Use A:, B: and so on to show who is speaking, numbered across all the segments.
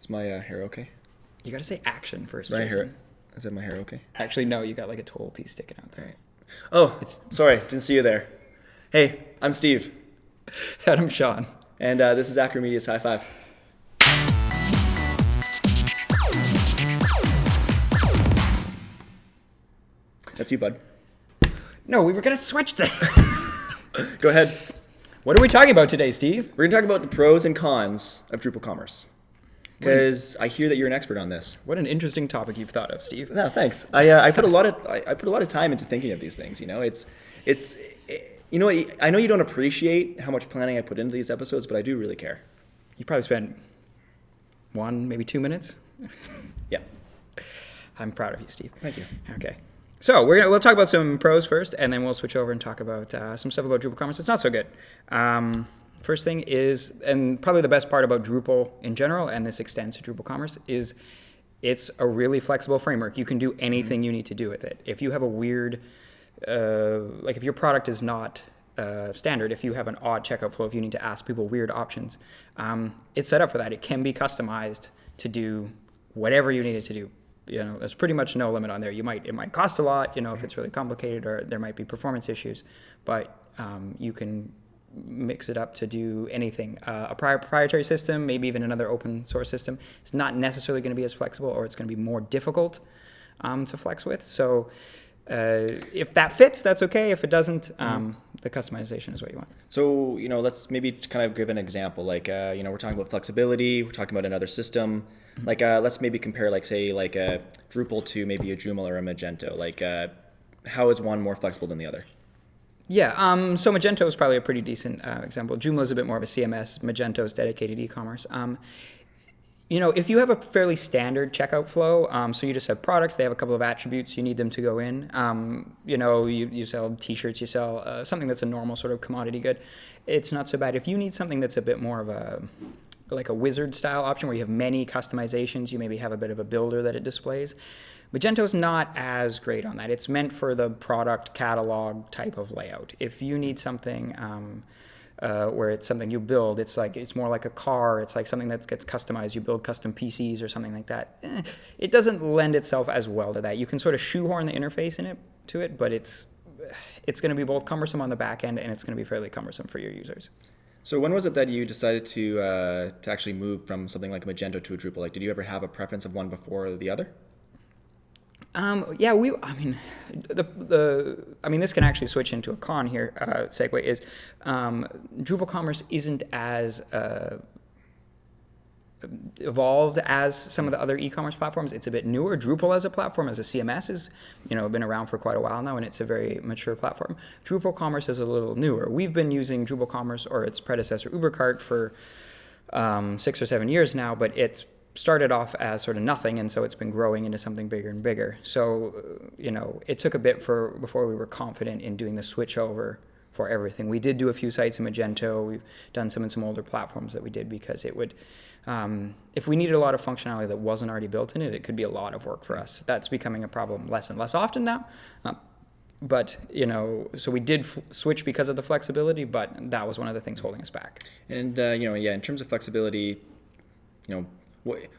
A: Is my hair okay?
B: You got to say action first,
A: My
B: Jason.
A: hair. Is that my hair okay?
B: Actually, no, you got like a toll piece sticking out there.
A: Right. Oh, sorry. Didn't see you there. Hey, I'm Steve.
B: I'm Sean.
A: And this is Acro Media's High Five. That's you, bud.
B: No, we were going to switch to...
A: Go ahead.
B: What are we talking about today, Steve?
A: We're going to talk about the pros and cons of Drupal Commerce. Because I hear that you're an expert on this.
B: What an interesting topic you've thought of, Steve.
A: No, thanks. I put a lot of time into thinking of these things. You know, you know what? I know you don't appreciate how much planning I put into these episodes, but I do really care.
B: You probably spent 1, maybe 2 minutes.
A: Yeah.
B: I'm proud of you, Steve.
A: Thank you.
B: Okay. So we'll talk about some pros first, and then we'll switch over and talk about some stuff about Drupal Commerce. It's not so good. First thing is, and probably the best part about Drupal in general, and this extends to Drupal Commerce, is it's a really flexible framework. You can do anything you need to do with it. If you have a weird, like if your product is not standard, if you have an odd checkout flow, if you need to ask people weird options, it's set up for that. It can be customized to do whatever you need it to do. You know, there's pretty much no limit on there. It might cost a lot, you know, if it's really complicated, or there might be performance issues, but you can mix it up to do anything. A proprietary system, maybe even another open source system, is not necessarily going to be as flexible, or it's going to be more difficult to flex with. So if that fits, that's okay. If it doesn't, the customization is what you want.
A: So, you know, let's maybe kind of give an example. Like, you know, we're talking about flexibility. We're talking about another system. Like, let's maybe compare, like, say, like a Drupal to maybe a Joomla or a Magento. Like, how is one more flexible than the other?
B: Yeah, so Magento is probably a pretty decent example. Joomla is a bit more of a CMS. Magento is dedicated e-commerce. You know, if you have a fairly standard checkout flow, so you just have products, they have a couple of attributes, you need them to go in. You know, you sell t-shirts, you sell something that's a normal sort of commodity good. It's not so bad. If you need something that's a bit more of like a wizard style option where you have many customizations, you maybe have a bit of a builder that it displays. Magento's not as great on that. It's meant for the product catalog type of layout. If you need something where it's something you build, it's more like a car. It's like something that gets customized. You build custom PCs or something like that. It doesn't lend itself as well to that. You can sort of shoehorn the interface to it, but it's going to be both cumbersome on the back end, and it's going to be fairly cumbersome for your users.
A: So when was it that you decided to actually move from something like Magento to a Drupal? Like, did you ever have a preference of one before the other?
B: Yeah, this can actually switch into a con here. Segue is Drupal Commerce isn't as evolved as some of the other e-commerce platforms. It's a bit newer. Drupal as a platform, as a CMS, is been around for quite a while now, and it's a very mature platform. Drupal Commerce is a little newer. We've been using Drupal Commerce, or its predecessor UberCart, for 6 or 7 years now, but it's started off as sort of nothing, and so it's been growing into something bigger and bigger. So, it took a bit before we were confident in doing the switch over for everything. We did do a few sites in Magento. We've done some in some older platforms that we did, because it would, if we needed a lot of functionality that wasn't already built in it, it could be a lot of work for us. That's becoming a problem less and less often now. But, so we did switch because of the flexibility, but that was one of the things holding us back.
A: And, in terms of flexibility,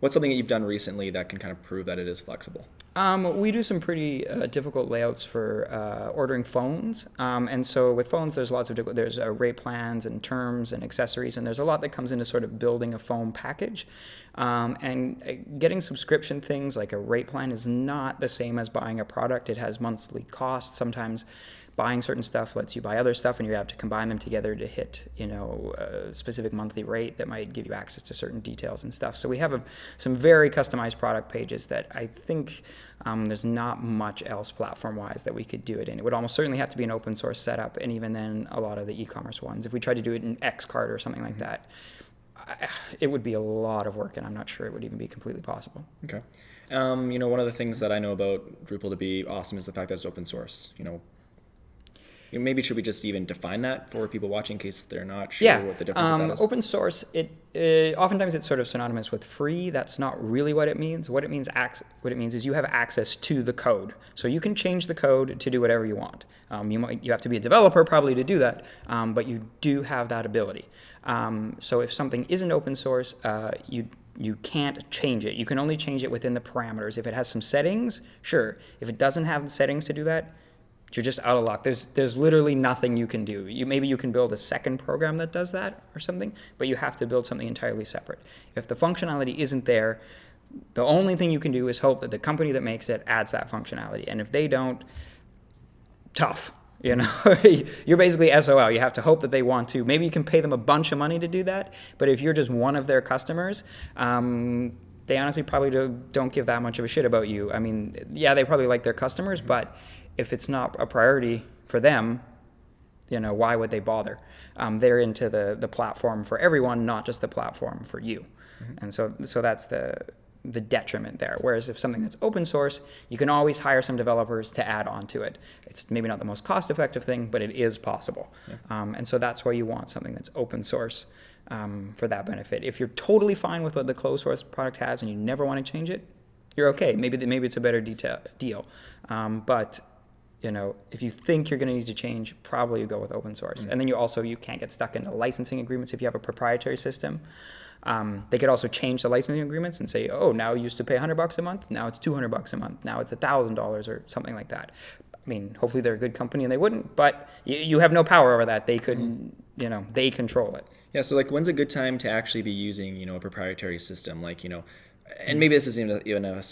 A: what's something that you've done recently that can kind of prove that it is flexible?
B: We do some pretty difficult layouts for ordering phones. And so with phones, there's lots of there's rate plans and terms and accessories, and there's a lot that comes into sort of building a phone package. And getting subscription things like a rate plan is not the same as buying a product. It has monthly costs. Sometimes buying certain stuff lets you buy other stuff, and you have to combine them together to hit, a specific monthly rate that might give you access to certain details and stuff. So we have some very customized product pages that I think there's not much else platform-wise that we could do it in. It would almost certainly have to be an open source setup, and even then, a lot of the e-commerce ones, if we tried to do it in Xcart or something like that, it would be a lot of work, and I'm not sure it would even be completely possible.
A: Okay. One of the things that I know about Drupal to be awesome is the fact that it's open source. Maybe should we just even define that for people watching in case they're not sure what the difference of that is?
B: Open source, oftentimes it's sort of synonymous with free. That's not really what it means. What it means is you have access to the code. So you can change the code to do whatever you want. You have to be a developer probably to do that, but you do have that ability. So if something isn't open source, You can't change it. You can only change it within the parameters. If it has some settings, sure. If it doesn't have the settings to do that, you're just out of luck. There's literally nothing you can do. Maybe you can build a second program that does that or something, but you have to build something entirely separate. If the functionality isn't there, the only thing you can do is hope that the company that makes it adds that functionality. And if they don't, tough. You know, you're basically SOL. You have to hope that they want to. Maybe you can pay them a bunch of money to do that, but if you're just one of their customers, they honestly probably don't give that much of a shit about you. I mean, yeah, they probably like their customers, but if it's not a priority for them, you know, why would they bother? They're into the platform for everyone, not just the platform for you. And so that's the detriment there. Whereas if something that's open source, you can always hire some developers to add on to it. It's maybe not the most cost-effective thing, but it is possible. And so that's why you want something that's open source for that benefit. If you're totally fine with what the closed source product has and you never want to change it, you're okay. Maybe it's a better deal. But you know, if you think you're going to need to change, probably you go with open source. And then you can't get stuck into licensing agreements if you have a proprietary system. They could also change the licensing agreements and say, oh, now you used to pay $100 a month, now it's $200 a month, now it's $1,000 or something like that. I mean, hopefully they're a good company and they wouldn't, but you have no power over that. They could, you know, they control it.
A: Yeah. So like, when's a good time to actually be using, you know, a proprietary system? Like, you know, and maybe this isn't even a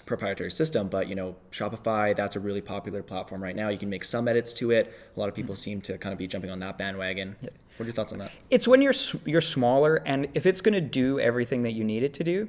A: proprietary system, but, you know, Shopify, that's a really popular platform right now. You can make some edits to it. A lot of people seem to kind of be jumping on that bandwagon. Yeah. What are your thoughts on that?
B: It's when you're smaller, and if it's going to do everything that you need it to do,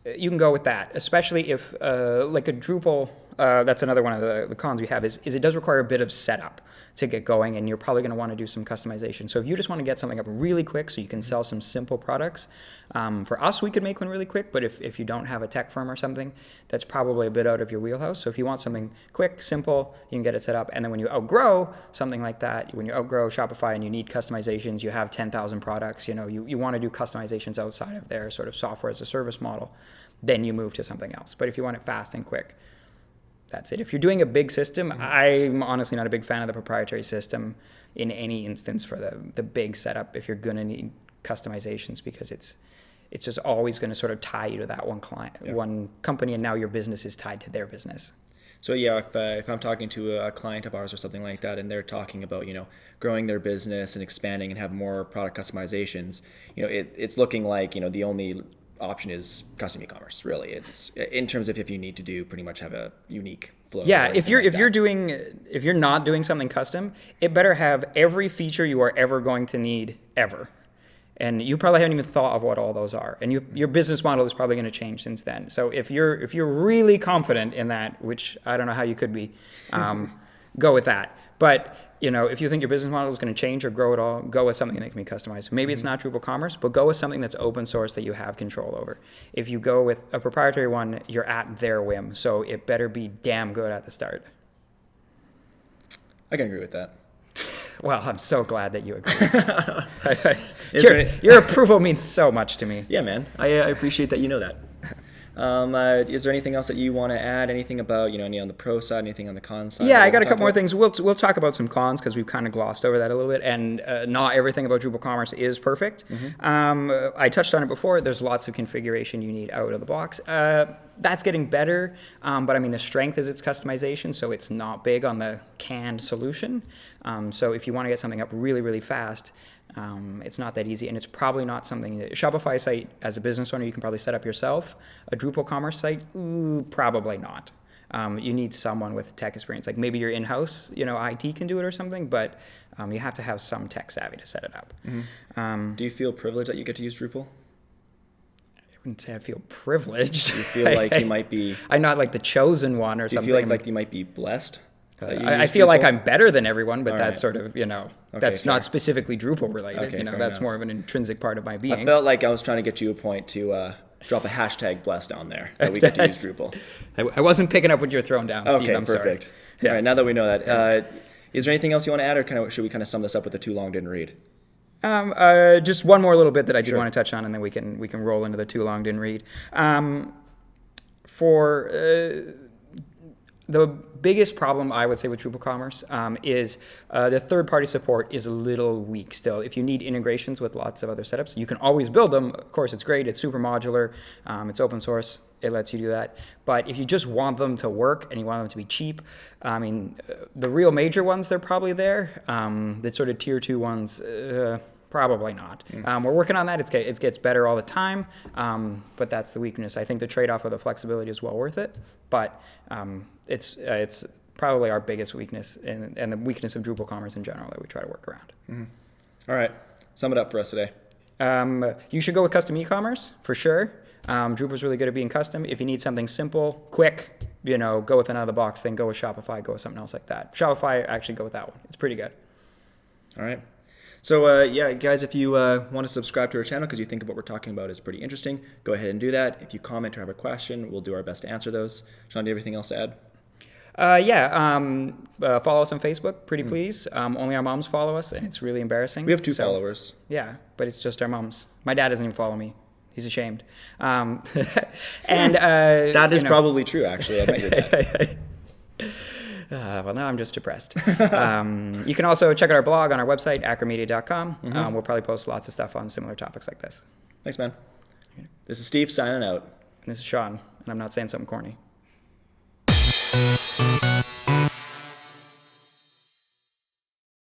B: you can go with that, especially if like a Drupal, that's another one of the cons we have, is it does require a bit of setup to get going, and you're probably going to want to do some customization. So if you just want to get something up really quick so you can sell some simple products, for us, we could make one really quick, but if you don't have a tech firm or something, that's probably a bit out of your wheelhouse. So if you want something quick, simple, you can get it set up. And then when you outgrow something like that, when you outgrow Shopify and you need customizations, you have 10,000 products, you know, you want to do customizations outside of their sort of software as a service model, then you move to something else. But if you want it fast and quick, that's it. If you're doing a big system, I'm honestly not a big fan of the proprietary system in any instance for the big setup if you're going to need customizations, because it's just always going to sort of tie you to that one client, one company, and now your business is tied to their business.
A: So yeah, if I'm talking to a client of ours or something like that, and they're talking about, you know, growing their business and expanding and have more product customizations, you know, it's looking like, you know, the only option is custom e-commerce. Really, it's in terms of if you need to do pretty much have a unique flow.
B: Yeah, if you're not doing something custom, it better have every feature you are ever going to need ever. And you probably haven't even thought of what all those are. And your business model is probably going to change since then. So if you're really confident in that, which I don't know how you could be, go with that. But you know, if you think your business model is going to change or grow at all, go with something that can be customized. Maybe it's not Drupal Commerce, but go with something that's open source that you have control over. If you go with a proprietary one, you're at their whim. So it better be damn good at the start.
A: I can agree with that.
B: Well, I'm so glad that you agree. Your approval means so much to me.
A: Yeah, man. I appreciate that you know that. Is there anything else that you want to add? Anything about, you know, any on the pro side, anything on the con side?
B: Yeah, I got a couple more things. We'll talk about some cons because we've kind of glossed over that a little bit, and not everything about Drupal Commerce is perfect. I touched on it before. There's lots of configuration you need out of the box. That's getting better, but I mean, the strength is its customization, so it's not big on the canned solution. So if you want to get something up really, really fast, it's not that easy, and it's probably not something that Shopify site as a business owner you can probably set up yourself. A Drupal Commerce site, probably not. You need someone with tech experience, like maybe your in-house, you know, IT can do it or something, but you have to have some tech savvy to set it up.
A: Do you feel privileged that you get to use Drupal?
B: I wouldn't say I feel privileged.
A: Do you feel like you might be?
B: I'm not like the chosen one or something.
A: Do you feel like you might be blessed?
B: I feel like I'm better than everyone, but that's sort of, you know, that's
A: fair.
B: not specifically Drupal related.
A: Okay,
B: you know,
A: fair
B: that's
A: enough.
B: more of an intrinsic part of my being.
A: I felt like I was trying to get you a point to drop a hashtag blessed down there that we get to use Drupal.
B: I wasn't picking up what you're throwing down, Steve.
A: Okay,
B: I'm
A: perfect.
B: sorry.
A: Yeah. All right, now that we know that, is there anything else you want to add, or should we kind of sum this up with the too long didn't read?
B: Just one more little bit that I did want to touch on, and then we can roll into the too long didn't read. For the biggest problem I would say with Drupal Commerce is the third-party support is a little weak still. If you need integrations with lots of other setups, you can always build them. Of course, it's great. It's super modular. It's open source. It lets you do that. But if you just want them to work and you want them to be cheap, I mean, the real major ones, they're probably there. The sort of tier 2 ones, probably not. We're working on that. It gets better all the time, but that's the weakness. I think the trade-off of the flexibility is well worth it, but it's probably our biggest weakness and the weakness of Drupal Commerce in general that we try to work around.
A: All right, sum it up for us today.
B: You should go with custom e-commerce for sure. Drupal's really good at being custom. If you need something simple, quick, go with an out of the box thing, go with Shopify, go with something else like that. Shopify, actually go with that one. It's pretty good.
A: All right. So yeah, guys, if you want to subscribe to our channel because you think what we're talking about is pretty interesting, go ahead and do that. If you comment or have a question, we'll do our best to answer those. Sean, do you have anything else to add?
B: Follow us on Facebook, pretty please. Only our moms follow us, and it's really embarrassing.
A: We have 2 followers.
B: Yeah, but it's just our moms. My dad doesn't even follow me. He's ashamed. And
A: that is probably true, actually. I met your dad.
B: Well, now I'm just depressed. You can also check out our blog on our website, acromedia.com. We'll probably post lots of stuff on similar topics like this.
A: Thanks, man. This is Steve signing out.
B: And this is Sean, and I'm not saying something corny.